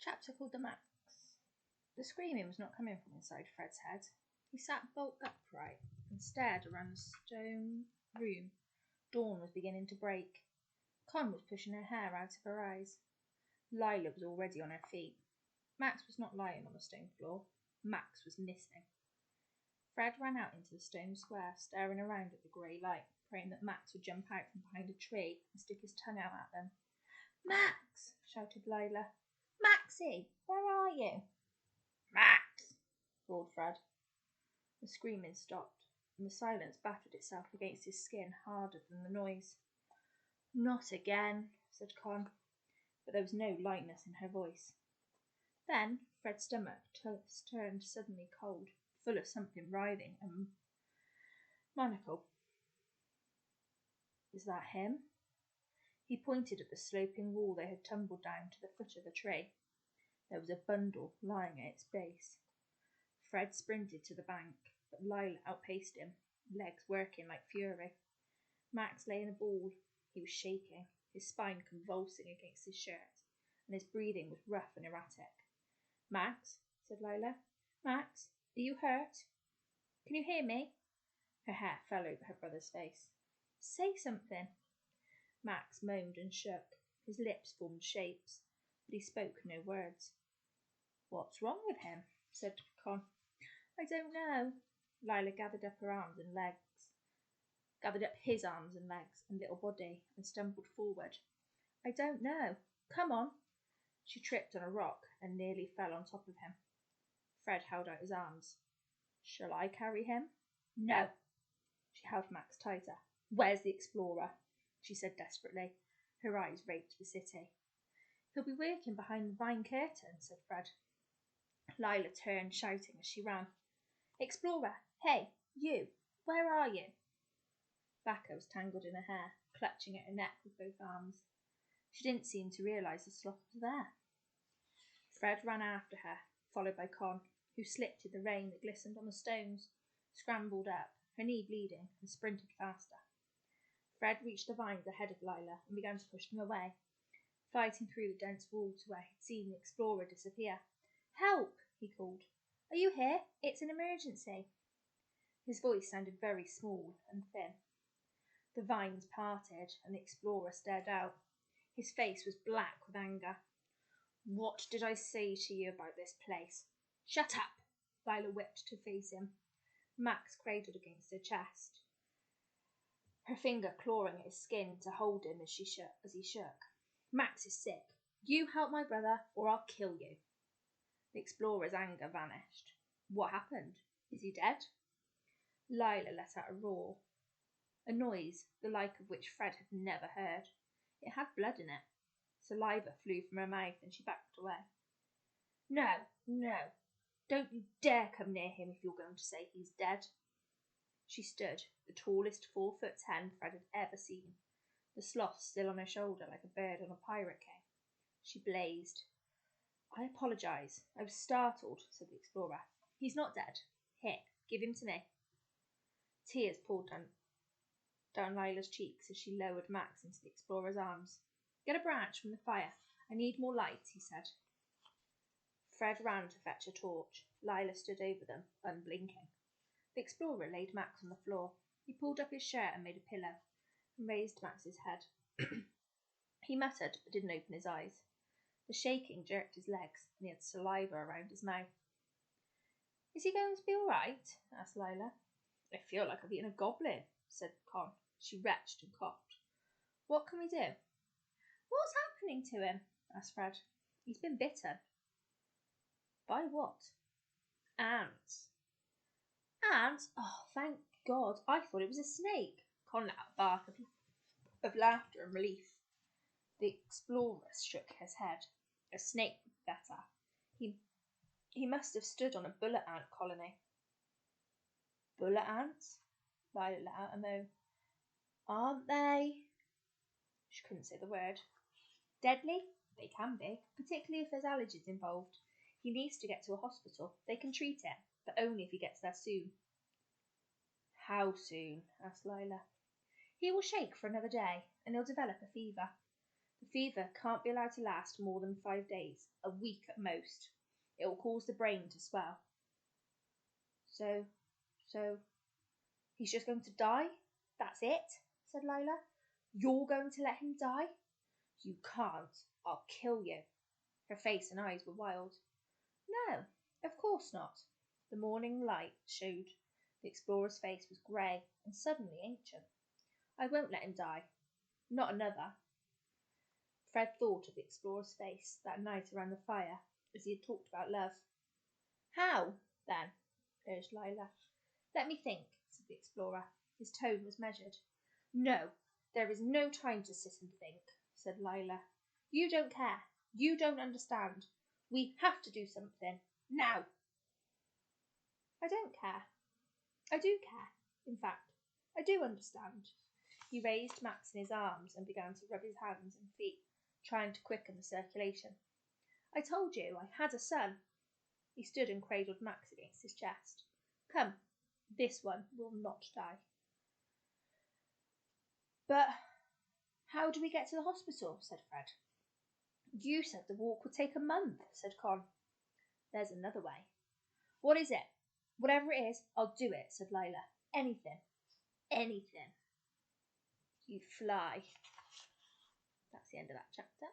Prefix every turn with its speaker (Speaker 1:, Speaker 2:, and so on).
Speaker 1: Chapter called the Max. The screaming was not coming from inside Fred's head. He sat bolt upright and stared around the stone room. Dawn was beginning to break. Coyne was pushing her hair out of her eyes. Lila was already on her feet. Max was not lying on the stone floor. Max was missing. Fred ran out into the stone square, staring around at the grey light, praying that Max would jump out from behind a tree and stick his tongue out at them. "Max!" shouted Lila. "Maxie, where are you?" "Max!" roared Fred. The screaming stopped, and the silence battered itself against his skin harder than the noise. "Not again," said Coyne, but there was no lightness in her voice. Then Fred's stomach turned suddenly cold, full of something writhing and maniacal. "Is that him?" He pointed at the sloping wall they had tumbled down to the foot of the tree. There was a bundle lying at its base. Fred sprinted to the bank, but Lila outpaced him, legs working like fury. Max lay in a ball. He was shaking, his spine convulsing against his shirt, and his breathing was rough and erratic. "Max," said Lila. "Max, are you hurt? Can you hear me?" Her hair fell over her brother's face. "Say something." Max moaned and shook. His lips formed shapes, but he spoke no words. "What's wrong with him?" said Coyne. "I don't know." Lila gathered up his arms and legs and little body and stumbled forward. "I don't know. Come on." She tripped on a rock and nearly fell on top of him. Fred held out his arms. "Shall I carry him?" "No." She held Max tighter. "Where's the explorer?" she said desperately. Her eyes raked the city. "He'll be working behind the vine curtain," said Fred. Lila turned, shouting as she ran. "Explorer! Hey, you! Where are you?" Bacca was tangled in her hair, clutching at her neck with both arms. She didn't seem to realise the sloth was there. Fred ran after her, followed by Coyne, who slipped in the rain that glistened on the stones, scrambled up, her knee bleeding, and sprinted faster. Fred reached the vines ahead of Lila and began to push them away, fighting through the dense wall to where he'd seen the explorer disappear. "Help!" he called. "Are you here? It's an emergency." His voice sounded very small and thin. The vines parted and the explorer stared out. His face was black with anger. "What did I say to you about this place?" "Shut up!" Lila whipped to face him. Max cradled against her chest, her finger clawing at his skin to hold him as he shook. "Max is sick. You help my brother or I'll kill you." The explorer's anger vanished. "What happened? Is he dead?" Lila let out a roar, a noise the like of which Fred had never heard. It had blood in it. Saliva flew from her mouth and she backed away. No, don't you dare come near him if you're going to say he's dead." She stood, the tallest 4'10" Fred had ever seen, the sloth still on her shoulder like a bird on a pirate king. She blazed. "I apologise. I was startled," said the explorer. "He's not dead. Here, give him to me." Tears poured down Lila's cheeks as she lowered Max into the explorer's arms. "Get a branch from the fire. I need more light," he said. Fred ran to fetch a torch. Lila stood over them, unblinking. The explorer laid Max on the floor. He pulled up his shirt and made a pillow, and raised Max's head. He muttered, but didn't open his eyes. The shaking jerked his legs, and he had saliva around his mouth. "Is he going to be all right?" asked Lila. "I feel like I've eaten a goblin," said Coyne. She retched and coughed. "What can we do?" "What's happening to him?" asked Fred. "He's been bitten." "By what?" "Ants." "Ants? Oh, thank God. I thought it was a snake." Coyne let out a bark of laughter and relief. The explorer shook his head. "A snake would be better. He must have stood on a bullet ant colony." "Bullet ants?" Lila let out a moan. "Aren't they—" She couldn't say the word. "Deadly? They can be, particularly if there's allergies involved. He needs to get to a hospital. They can treat it, but only if he gets there soon." "How soon?" asked Lila. "He will shake for another day, and he'll develop a fever." The The fever can't be allowed to last more than 5 days, a week at most. It will cause the brain to swell. So, he's just going to die? That's it? Said Lila. You're going to let him die? You can't. I'll kill you. Her face and eyes were wild. No, of course not. The morning light showed the explorer's face was grey and suddenly ancient. I won't let him die. Not another. Fred thought of the explorer's face that night around the fire as he had talked about love. How, then? Urged Lila. Let me think, said the explorer. His tone was measured. No, there is no time to sit and think, said Lila. You don't care. You don't understand. We have to do something. Now. I don't care. I do care. In fact, I do understand. He raised Max in his arms and began to rub his hands and feet, trying to quicken the circulation. I told you I had a son. He stood and cradled Max against his chest. Come, this one will not die. But how do we get to the hospital? Said Fred. You said the walk would take a month, said Con. There's another way. What is it? Whatever it is, I'll do it, said Lila. Anything. Anything. You fly. That's the end of that chapter.